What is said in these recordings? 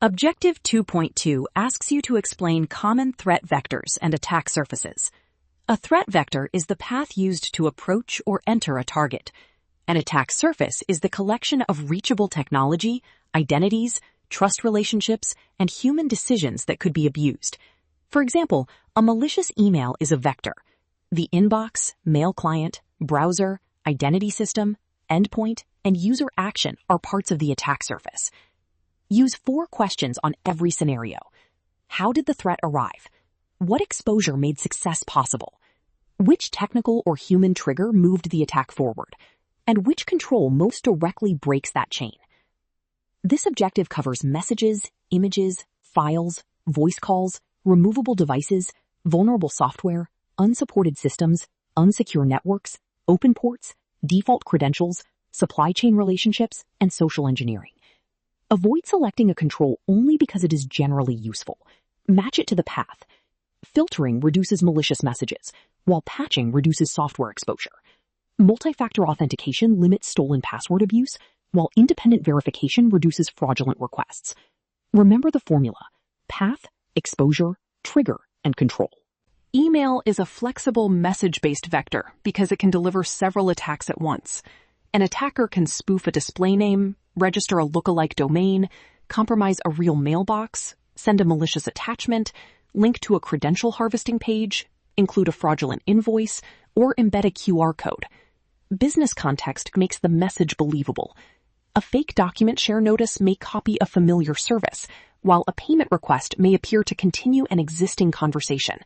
Objective 2.2 asks you to explain common threat vectors and attack surfaces. A threat vector is the path used to approach or enter a target. An attack surface is the collection of reachable technology, identities, trust relationships, and human decisions that could be abused. For example, a malicious email is a vector. The inbox, mail client, browser, identity system, endpoint, and user action are parts of the attack surface. Use 4 questions on every scenario. How did the threat arrive? What exposure made success possible? Which technical or human trigger moved the attack forward? And which control most directly breaks that chain? This objective covers messages, images, files, voice calls, removable devices, vulnerable software, unsupported systems, unsecure networks, open ports, default credentials, supply chain relationships, and social engineering. Avoid selecting a control only because it is generally useful. Match it to the path. Filtering reduces malicious messages, while patching reduces software exposure. Multi-factor authentication limits stolen password abuse, while independent verification reduces fraudulent requests. Remember the formula: path, exposure, trigger, and control. Email is a flexible message-based vector because it can deliver several attacks at once. An attacker can spoof a display name, register a lookalike domain, compromise a real mailbox, send a malicious attachment, link to a credential harvesting page, include a fraudulent invoice, or embed a QR code. Business context makes the message believable. A fake document share notice may copy a familiar service, while a payment request may appear to continue an existing conversation.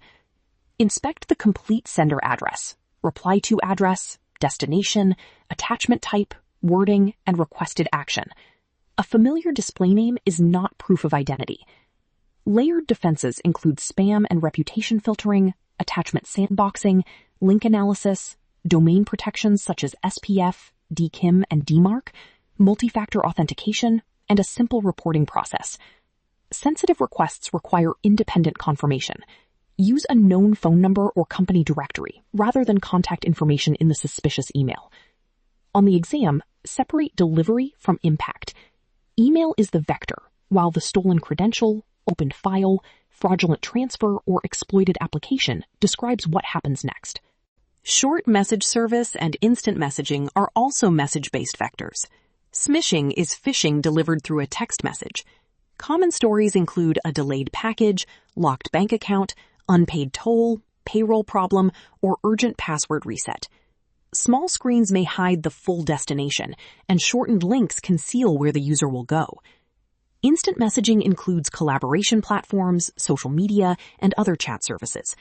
Inspect the complete sender address, reply to address, destination, attachment type, wording, and requested action. A familiar display name is not proof of identity. Layered defenses include spam and reputation filtering, attachment sandboxing, link analysis, domain protections such as SPF, DKIM, and DMARC, multi-factor authentication, and a simple reporting process. Sensitive requests require independent confirmation. Use a known phone number or company directory rather than contact information in the suspicious email. On the exam, separate delivery from impact. Email is the vector, while the stolen credential, opened file, fraudulent transfer, or exploited application describes what happens next. Short message service and instant messaging are also message-based vectors. Smishing is phishing delivered through a text message. Common stories include a delayed package, locked bank account, unpaid toll, payroll problem, or urgent password reset. Small screens may hide the full destination, and shortened links conceal where the user will go. Instant messaging includes collaboration platforms, social media, and other chat services.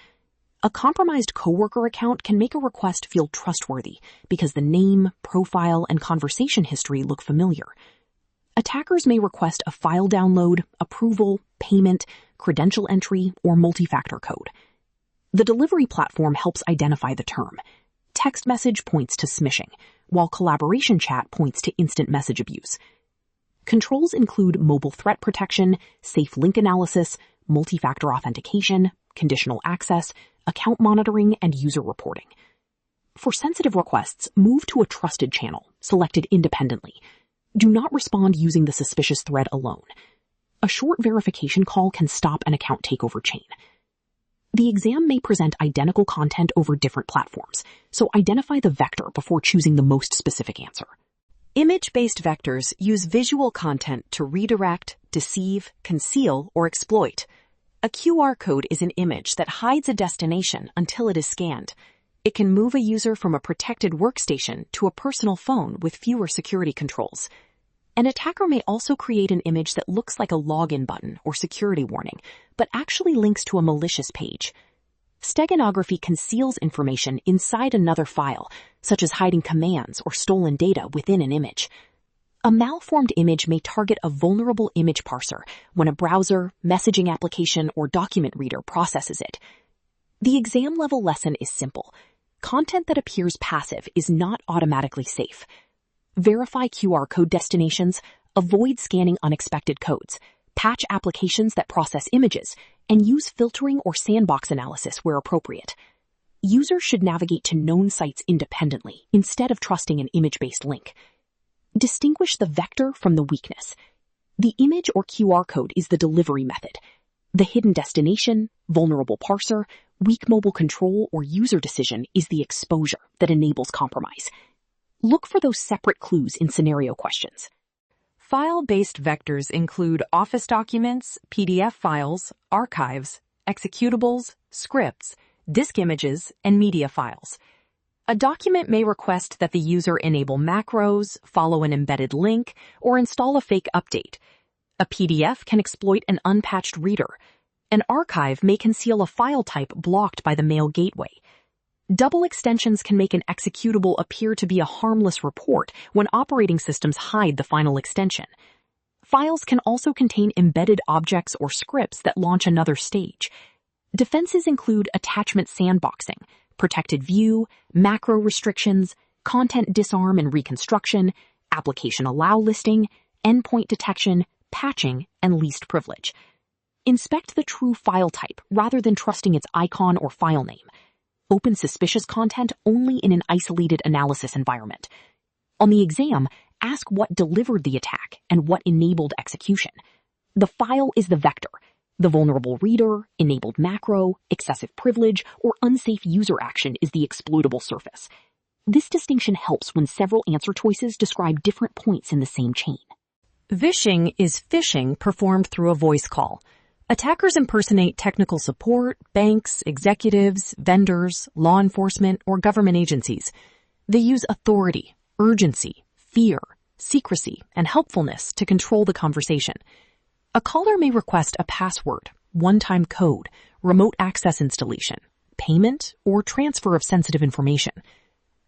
A compromised coworker account can make a request feel trustworthy because the name, profile, and conversation history look familiar. Attackers may request a file download, approval, payment, credential entry, or multi-factor code. The delivery platform helps identify the term. Text message points to smishing, while collaboration chat points to instant message abuse. Controls include mobile threat protection, safe link analysis, multi-factor authentication, conditional access, account monitoring, and user reporting. For sensitive requests, move to a trusted channel, selected independently. Do not respond using the suspicious thread alone. A short verification call can stop an account takeover chain. The exam may present identical content over different platforms, so identify the vector before choosing the most specific answer. Image-based vectors use visual content to redirect, deceive, conceal, or exploit. A QR code is an image that hides a destination until it is scanned. It can move a user from a protected workstation to a personal phone with fewer security controls. An attacker may also create an image that looks like a login button or security warning, but actually links to a malicious page. Steganography conceals information inside another file, such as hiding commands or stolen data within an image. A malformed image may target a vulnerable image parser when a browser, messaging application, or document reader processes it. The exam-level lesson is simple. Content that appears passive is not automatically safe. Verify QR code destinations, avoid scanning unexpected codes, patch applications that process images, and use filtering or sandbox analysis where appropriate. Users should navigate to known sites independently instead of trusting an image-based link. Distinguish the vector from the weakness. The image or QR code is the delivery method. The hidden destination, vulnerable parser, weak mobile control, or user decision is the exposure that enables compromise. Look for those separate clues in scenario questions. File-based vectors include Office documents, PDF files, archives, executables, scripts, disk images, and media files. A document may request that the user enable macros, follow an embedded link, or install a fake update. A PDF can exploit an unpatched reader. An archive may conceal a file type blocked by the mail gateway. Double extensions can make an executable appear to be a harmless report when operating systems hide the final extension. Files can also contain embedded objects or scripts that launch another stage. Defenses include attachment sandboxing, protected view, macro restrictions, content disarm and reconstruction, application allow listing, endpoint detection, patching, and least privilege. Inspect the true file type rather than trusting its icon or file name. Open suspicious content only in an isolated analysis environment. On the exam, ask what delivered the attack and what enabled execution. The file is the vector. The vulnerable reader, enabled macro, excessive privilege, or unsafe user action is the exploitable surface. This distinction helps when several answer choices describe different points in the same chain. Vishing is phishing performed through a voice call. Attackers impersonate technical support, banks, executives, vendors, law enforcement, or government agencies. They use authority, urgency, fear, secrecy, and helpfulness to control the conversation. A caller may request a password, one-time code, remote access installation, payment, or transfer of sensitive information.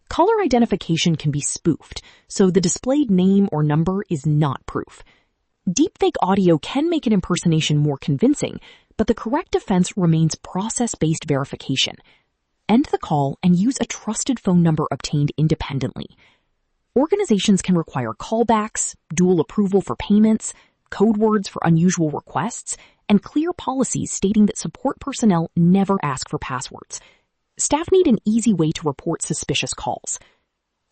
Caller identification can be spoofed, so the displayed name or number is not proof. Deepfake audio can make an impersonation more convincing, but the correct defense remains process-based verification. End the call and use a trusted phone number obtained independently. Organizations can require callbacks, dual approval for payments, code words for unusual requests, and clear policies stating that support personnel never ask for passwords. Staff need an easy way to report suspicious calls.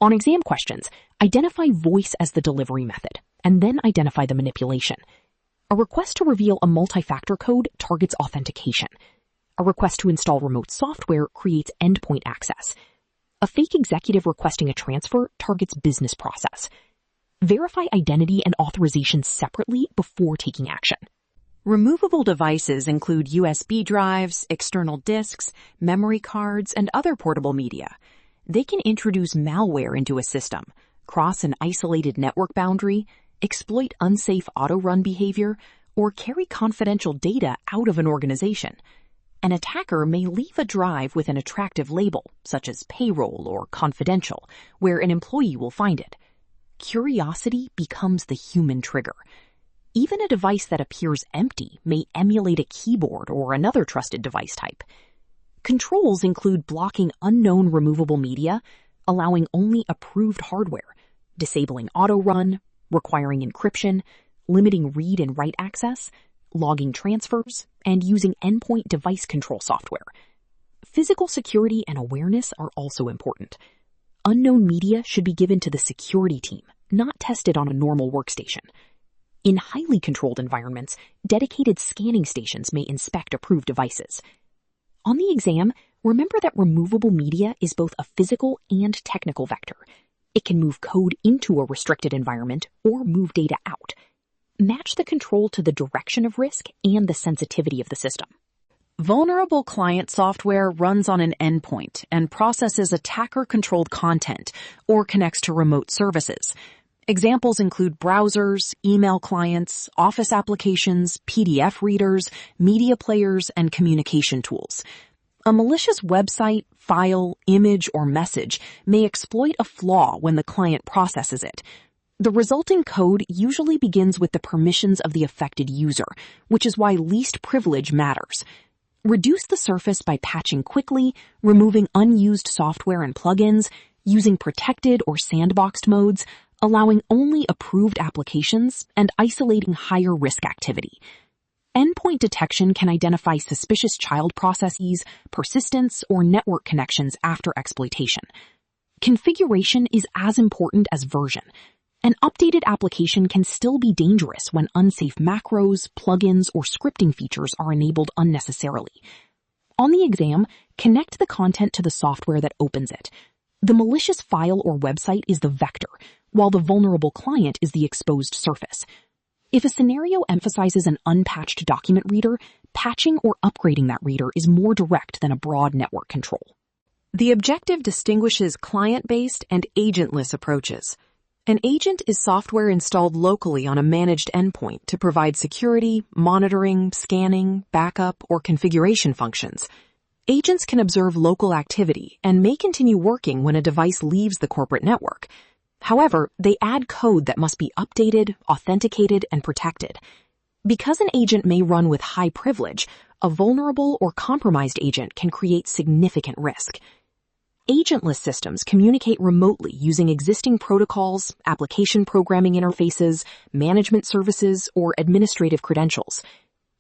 On exam questions, identify voice as the delivery method, and then identify the manipulation. A request to reveal a multi-factor code targets authentication. A request to install remote software creates endpoint access. A fake executive requesting a transfer targets business process. Verify identity and authorization separately before taking action. Removable devices include USB drives, external disks, memory cards, and other portable media. They can introduce malware into a system, cross an isolated network boundary, exploit unsafe auto-run behavior, or carry confidential data out of an organization. An attacker may leave a drive with an attractive label, such as payroll or confidential, where an employee will find it. Curiosity becomes the human trigger. Even a device that appears empty may emulate a keyboard or another trusted device type. Controls include blocking unknown removable media, allowing only approved hardware, disabling auto-run, requiring encryption, limiting read and write access, logging transfers, and using endpoint device control software. Physical security and awareness are also important. Unknown media should be given to the security team, not tested on a normal workstation. In highly controlled environments, dedicated scanning stations may inspect approved devices. On the exam, remember that removable media is both a physical and technical vector. It can move code into a restricted environment or move data out. Match the control to the direction of risk and the sensitivity of the system. Vulnerable client software runs on an endpoint and processes attacker-controlled content or connects to remote services. Examples include browsers, email clients, Office applications, PDF readers, media players, and communication tools. A malicious website, file, image, or message may exploit a flaw when the client processes it. The resulting code usually begins with the permissions of the affected user, which is why least privilege matters. Reduce the surface by patching quickly, removing unused software and plugins, using protected or sandboxed modes, allowing only approved applications, and isolating higher risk activity. Endpoint detection can identify suspicious child processes, persistence, or network connections after exploitation. Configuration is as important as version. An updated application can still be dangerous when unsafe macros, plugins, or scripting features are enabled unnecessarily. On the exam, connect the content to the software that opens it. The malicious file or website is the vector, while the vulnerable client is the exposed surface. If a scenario emphasizes an unpatched document reader, patching or upgrading that reader is more direct than a broad network control. The objective distinguishes client-based and agentless approaches. An agent is software installed locally on a managed endpoint to provide security, monitoring, scanning, backup, or configuration functions. Agents can observe local activity and may continue working when a device leaves the corporate network. However, they add code that must be updated, authenticated, and protected. Because an agent may run with high privilege, a vulnerable or compromised agent can create significant risk. Agentless systems communicate remotely using existing protocols, application programming interfaces, management services, or administrative credentials.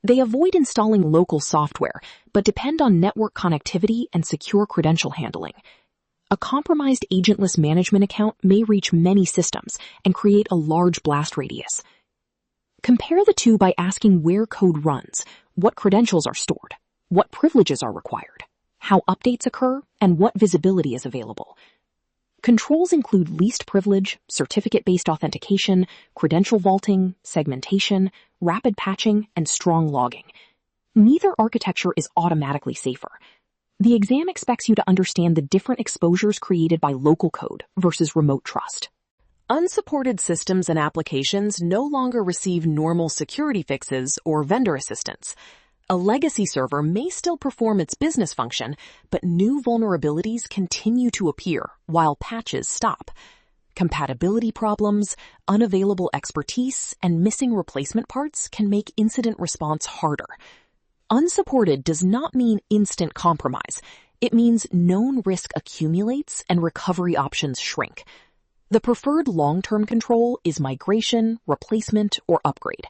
They avoid installing local software, but depend on network connectivity and secure credential handling. A compromised agentless management account may reach many systems and create a large blast radius. Compare the two by asking where code runs, what credentials are stored, what privileges are required, how updates occur, and what visibility is available. Controls include least privilege, certificate-based authentication, credential vaulting, segmentation, rapid patching, and strong logging. Neither architecture is automatically safer. The exam expects you to understand the different exposures created by local code versus remote trust. Unsupported systems and applications no longer receive normal security fixes or vendor assistance. A legacy server may still perform its business function, but new vulnerabilities continue to appear while patches stop. Compatibility problems, unavailable expertise, and missing replacement parts can make incident response harder. Unsupported does not mean instant compromise. It means known risk accumulates and recovery options shrink. The preferred long-term control is migration, replacement, or upgrade.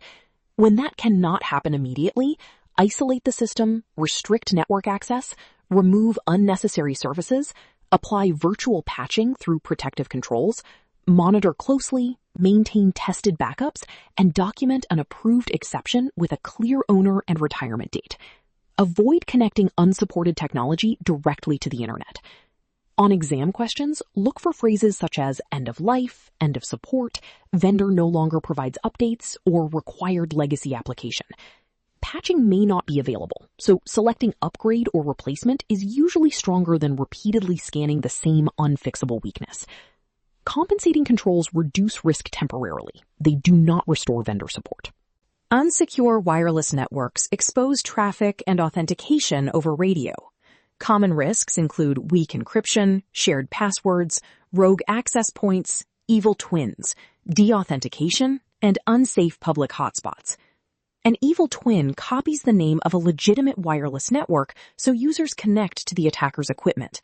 When that cannot happen immediately, isolate the system, restrict network access, remove unnecessary services, apply virtual patching through protective controls, monitor closely, maintain tested backups, and document an approved exception with a clear owner and retirement date. Avoid connecting unsupported technology directly to the internet. On exam questions, look for phrases such as end of life, end of support, vendor no longer provides updates, or required legacy application. Patching may not be available, so selecting upgrade or replacement is usually stronger than repeatedly scanning the same unfixable weakness. Compensating controls reduce risk temporarily. They do not restore vendor support. Unsecure wireless networks expose traffic and authentication over radio. Common risks include weak encryption, shared passwords, rogue access points, evil twins, deauthentication, and unsafe public hotspots. An evil twin copies the name of a legitimate wireless network so users connect to the attacker's equipment.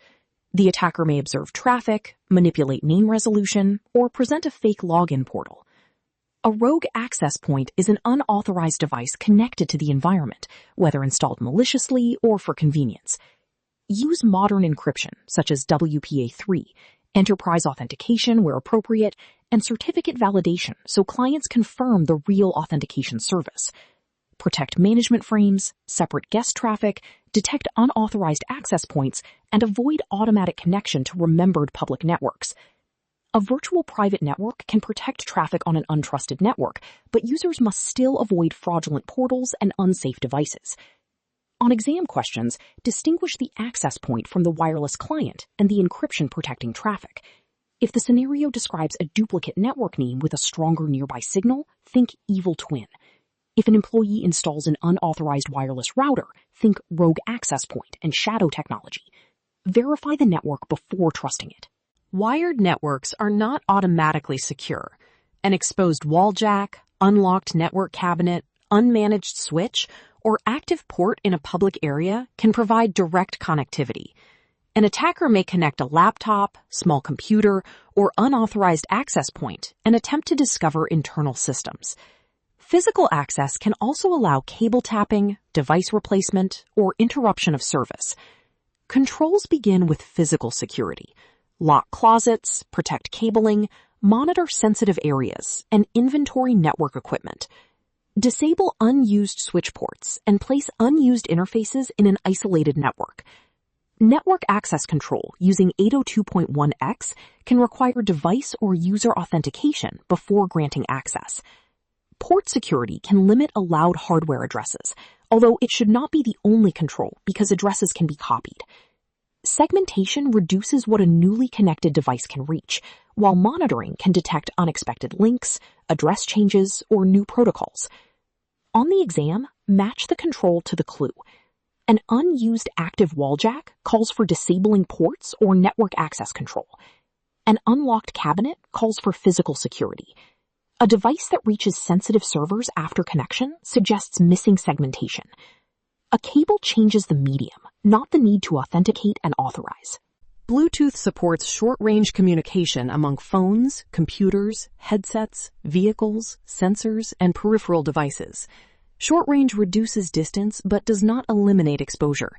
The attacker may observe traffic, manipulate name resolution, or present a fake login portal. A rogue access point is an unauthorized device connected to the environment, whether installed maliciously or for convenience. Use modern encryption, such as WPA3, enterprise authentication where appropriate, and certificate validation so clients confirm the real authentication service. Protect management frames, separate guest traffic, detect unauthorized access points, and avoid automatic connection to remembered public networks. A virtual private network can protect traffic on an untrusted network, but users must still avoid fraudulent portals and unsafe devices. On exam questions, distinguish the access point from the wireless client and the encryption protecting traffic. If the scenario describes a duplicate network name with a stronger nearby signal, think evil twin. If an employee installs an unauthorized wireless router, think rogue access point and shadow technology. Verify the network before trusting it. Wired networks are not automatically secure. An exposed wall jack, unlocked network cabinet, unmanaged switch, or active port in a public area can provide direct connectivity. An attacker may connect a laptop, small computer, or unauthorized access point and attempt to discover internal systems. Physical access can also allow cable tapping, device replacement, or interruption of service. Controls begin with physical security. Lock closets, protect cabling, Monitor sensitive areas and inventory network equipment. Disable unused switch ports and place unused interfaces in an isolated network. Network access control using 802.1x can require device or user authentication before granting access. Port security can limit allowed hardware addresses, although it should not be the only control because addresses can be copied. Segmentation reduces what a newly connected device can reach, while monitoring can detect unexpected links, address changes, or new protocols. On the exam, match the control to the clue. An unused active wall jack calls for disabling ports or network access control. An unlocked cabinet calls for physical security. A device that reaches sensitive servers after connection suggests missing segmentation. A cable changes the medium, not the need to authenticate and authorize. Bluetooth supports short-range communication among phones, computers, headsets, vehicles, sensors, and peripheral devices. Short-range reduces distance but does not eliminate exposure.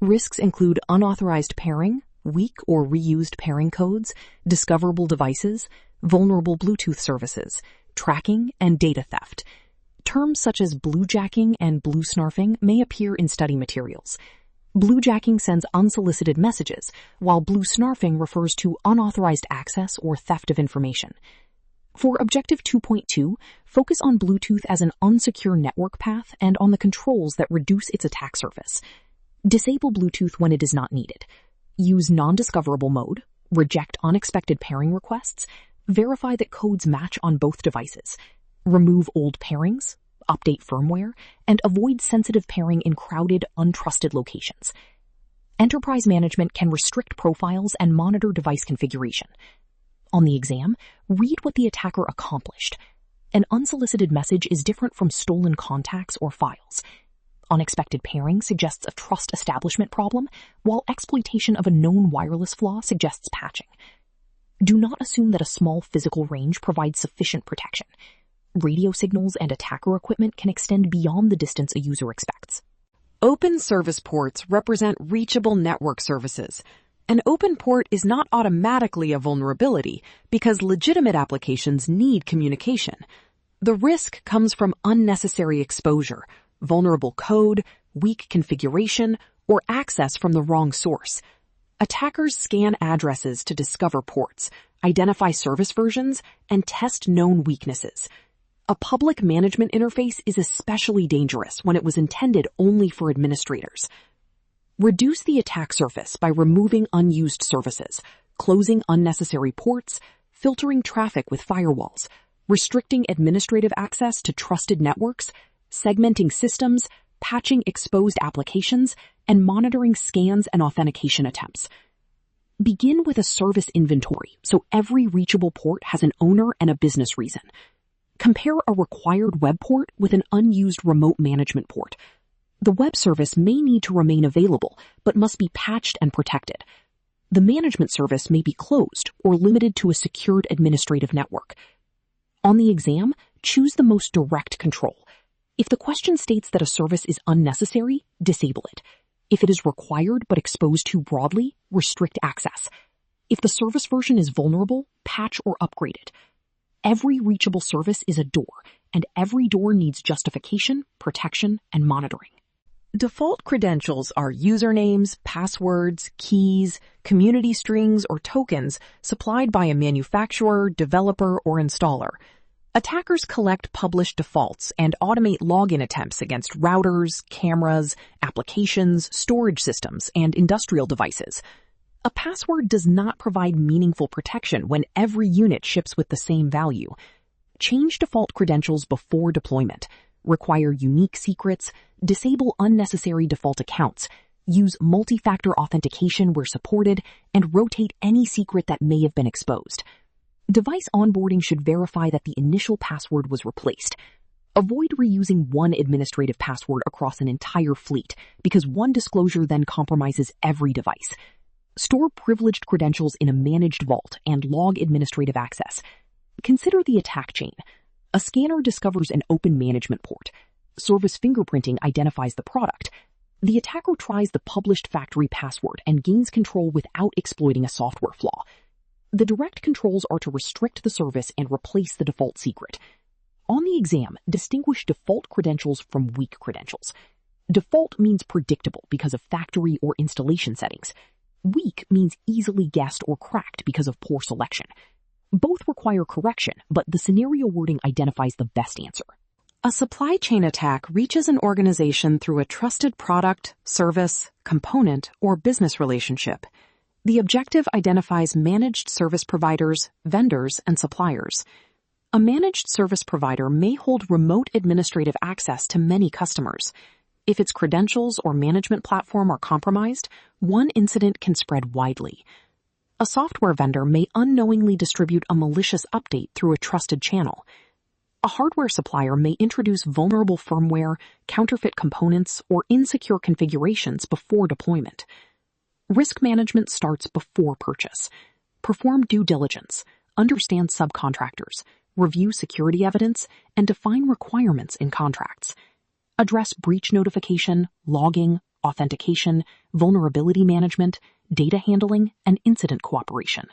Risks include unauthorized pairing, weak or reused pairing codes, discoverable devices, vulnerable Bluetooth services, tracking, and data theft. Terms such as bluejacking and bluesnarfing may appear in study materials. Bluejacking sends unsolicited messages, while bluesnarfing refers to unauthorized access or theft of information. For Objective 2.2, focus on Bluetooth as an unsecure network path and on the controls that reduce its attack surface. Disable Bluetooth when it is not needed. Use non-discoverable mode, reject unexpected pairing requests, verify that codes match on both devices, remove old pairings, update firmware, and avoid sensitive pairing in crowded, untrusted locations. Enterprise management can restrict profiles and monitor device configuration. On the exam, read what the attacker accomplished. An unsolicited message is different from stolen contacts or files. Unexpected pairing suggests a trust establishment problem, while exploitation of a known wireless flaw suggests patching. Do not assume that a small physical range provides sufficient protection. Radio signals and attacker equipment can extend beyond the distance a user expects. Open service ports represent reachable network services. An open port is not automatically a vulnerability because legitimate applications need communication. The risk comes from unnecessary exposure, vulnerable code, weak configuration, or access from the wrong source. Attackers scan addresses to discover ports, identify service versions, and test known weaknesses. A public management interface is especially dangerous when it was intended only for administrators. Reduce the attack surface by removing unused services, closing unnecessary ports, filtering traffic with firewalls, restricting administrative access to trusted networks, segmenting systems, patching exposed applications, and monitoring scans and authentication attempts. Begin with a service inventory so every reachable port has an owner and a business reason. Compare a required web port with an unused remote management port. The web service may need to remain available, but must be patched and protected. The management service may be closed or limited to a secured administrative network. On the exam, choose the most direct control. If the question states that a service is unnecessary, disable it. If it is required but exposed too broadly, restrict access. If the service version is vulnerable, patch or upgrade it. Every reachable service is a door, and every door needs justification, protection, and monitoring. Default credentials are usernames, passwords, keys, community strings, or tokens supplied by a manufacturer, developer, or installer. Attackers collect published defaults and automate login attempts against routers, cameras, applications, storage systems, and industrial devices. A password does not provide meaningful protection when every unit ships with the same value. Change default credentials before deployment. Require unique secrets. Disable unnecessary default accounts. Use multi-factor authentication where supported, and rotate any secret that may have been exposed. Device onboarding should verify that the initial password was replaced. Avoid reusing one administrative password across an entire fleet, because one disclosure then compromises every device. Store privileged credentials in a managed vault and log administrative access. Consider the attack chain. A scanner discovers an open management port. Service fingerprinting identifies the product. The attacker tries the published factory password and gains control without exploiting a software flaw. The direct controls are to restrict the service and replace the default secret. On the exam, distinguish default credentials from weak credentials. Default means predictable because of factory or installation settings. Weak means easily guessed or cracked because of poor selection. Both require correction, but the scenario wording identifies the best answer. A supply chain attack reaches an organization through a trusted product, service, component, or business relationship. The objective identifies managed service providers, vendors, and suppliers. A managed service provider may hold remote administrative access to many customers. If its credentials or management platform are compromised, one incident can spread widely. A software vendor may unknowingly distribute a malicious update through a trusted channel. A hardware supplier may introduce vulnerable firmware, counterfeit components, or insecure configurations before deployment. Risk management starts before purchase. Perform due diligence, understand subcontractors, review security evidence, and define requirements in contracts. Address breach notification, logging, authentication, vulnerability management, data handling, and incident cooperation.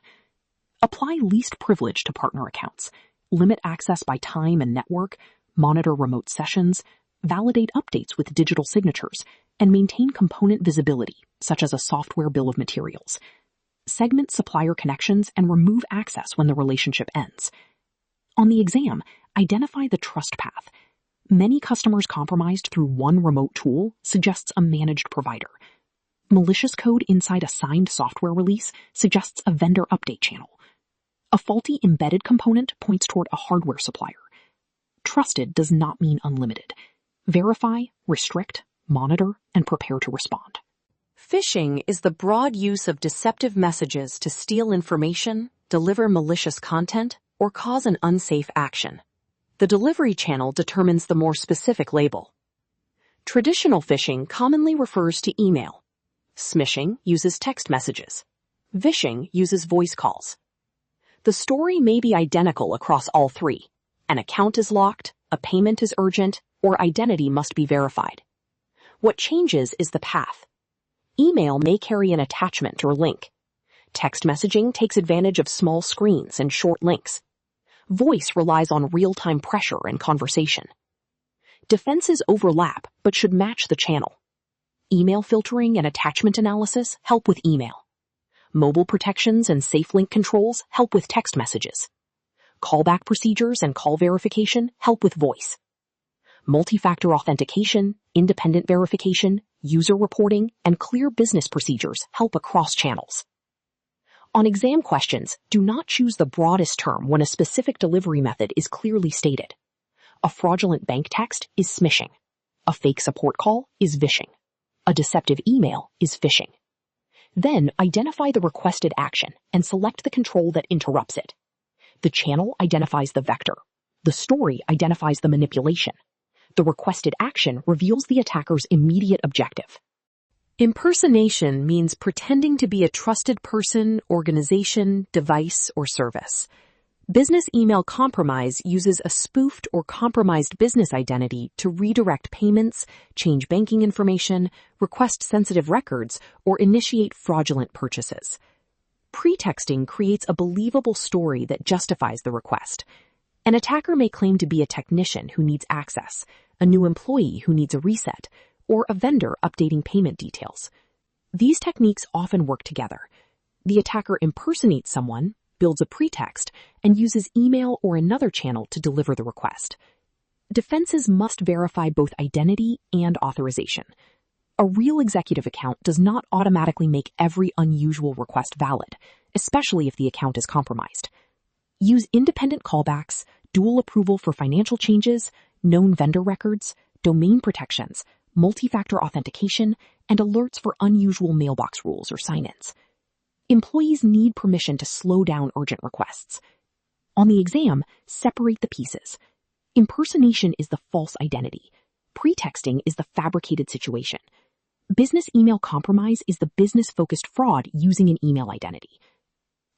Apply least privilege to partner accounts. Limit access by time and network, monitor remote sessions, validate updates with digital signatures, and maintain component visibility, such as a software bill of materials. Segment supplier connections and remove access when the relationship ends. On the exam, identify the trust path. Many customers compromised through one remote tool suggests a managed provider. Malicious code inside a signed software release suggests a vendor update channel. A faulty embedded component points toward a hardware supplier. Trusted does not mean unlimited. Verify, restrict, monitor, and prepare to respond. Phishing is the broad use of deceptive messages to steal information, deliver malicious content, or cause an unsafe action. The delivery channel determines the more specific label. Traditional phishing commonly refers to email. Smishing uses text messages. Vishing uses voice calls. The story may be identical across all three. An account is locked, a payment is urgent, or identity must be verified. What changes is the path. Email may carry an attachment or link. Text messaging takes advantage of small screens and short links. Voice relies on real-time pressure and conversation. Defenses overlap but should match the channel. Email filtering and attachment analysis help with email. Mobile protections and safe link controls help with text messages. Callback procedures and call verification help with voice. Multi-factor authentication, independent verification, user reporting, and clear business procedures help across channels. On exam questions, do not choose the broadest term when a specific delivery method is clearly stated. A fraudulent bank text is smishing. A fake support call is vishing. A deceptive email is phishing. Then identify the requested action and select the control that interrupts it. The channel identifies the vector. The story identifies the manipulation. The requested action reveals the attacker's immediate objective. Impersonation means pretending to be a trusted person, organization, device, or service. Business email compromise uses a spoofed or compromised business identity to redirect payments, change banking information, request sensitive records, or initiate fraudulent purchases. Pretexting creates a believable story that justifies the request. An attacker may claim to be a technician who needs access, a new employee who needs a reset, or a vendor updating payment details. These techniques often work together. The attacker impersonates someone, builds a pretext, and uses email or another channel to deliver the request. Defenses must verify both identity and authorization. A real executive account does not automatically make every unusual request valid, especially if the account is compromised. Use independent callbacks, dual approval for financial changes, known vendor records, domain protections, multi-factor authentication, and alerts for unusual mailbox rules or sign-ins. Employees need permission to slow down urgent requests. On the exam, separate the pieces. Impersonation is the false identity. Pretexting is the fabricated situation. Business email compromise is the business-focused fraud using an email identity.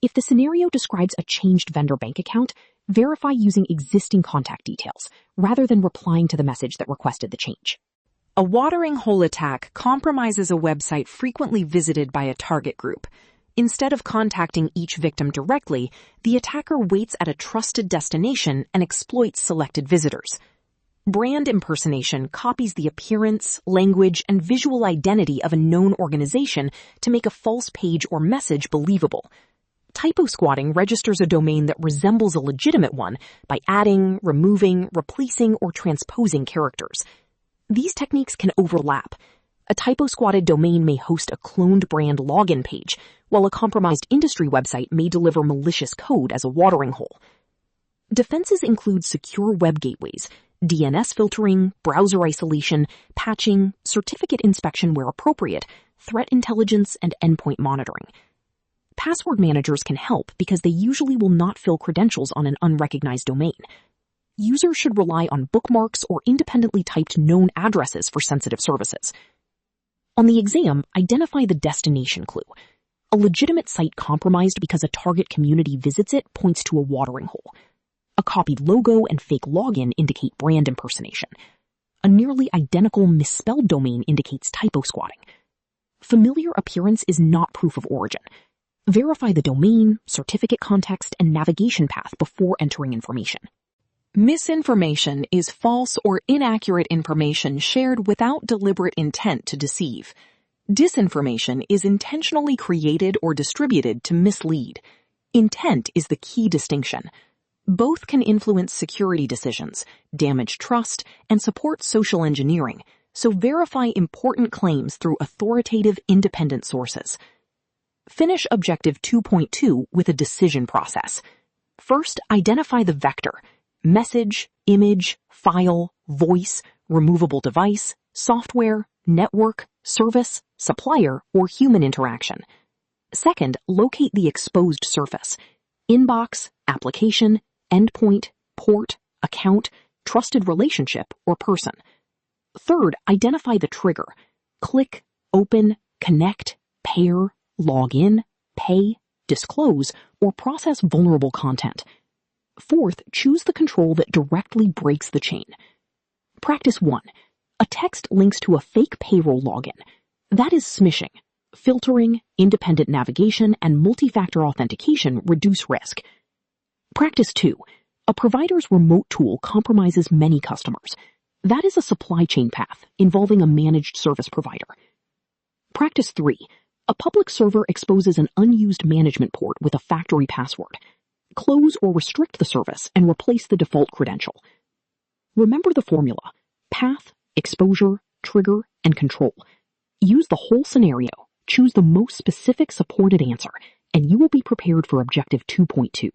If the scenario describes a changed vendor bank account, verify using existing contact details, rather than replying to the message that requested the change. A watering hole attack compromises a website frequently visited by a target group. Instead of contacting each victim directly, the attacker waits at a trusted destination and exploits selected visitors. Brand impersonation copies the appearance, language, and visual identity of a known organization to make a false page or message believable. Typo squatting registers a domain that resembles a legitimate one by adding, removing, replacing, or transposing characters. These techniques can overlap. A typo-squatted domain may host a cloned brand login page, while a compromised industry website may deliver malicious code as a watering hole. Defenses include secure web gateways, DNS filtering, browser isolation, patching, certificate inspection where appropriate, threat intelligence, and endpoint monitoring. Password managers can help because they usually will not fill credentials on an unrecognized domain. Users should rely on bookmarks or independently typed known addresses for sensitive services. On the exam, identify the destination clue. A legitimate site compromised because a target community visits it points to a watering hole. A copied logo and fake login indicate brand impersonation. A nearly identical misspelled domain indicates typo squatting. Familiar appearance is not proof of origin. Verify the domain, certificate context, and navigation path before entering information. Misinformation is false or inaccurate information shared without deliberate intent to deceive. Disinformation is intentionally created or distributed to mislead. Intent is the key distinction. Both can influence security decisions, damage trust, and support social engineering, so verify important claims through authoritative, independent sources. Finish Objective 2.2 with a decision process. First, identify the vector: message, image, file, voice, removable device, software, network, service, supplier, or human interaction. Second, locate the exposed surface: inbox, application, endpoint, port, account, trusted relationship, or person. Third, identify the trigger: click, open, connect, pair, log in, pay, disclose, or process vulnerable content. Fourth, choose the control that directly breaks the chain. Practice 1. A text links to a fake payroll login. That is smishing. Filtering, independent navigation, and multi-factor authentication reduce risk. Practice 2. A provider's remote tool compromises many customers. That is a supply chain path involving a managed service provider. Practice 3. A public server exposes an unused management port with a factory password. Close or restrict the service and replace the default credential. Remember the formula: path, exposure, trigger, and control. Use the whole scenario, choose the most specific supported answer, and you will be prepared for Objective 2.2.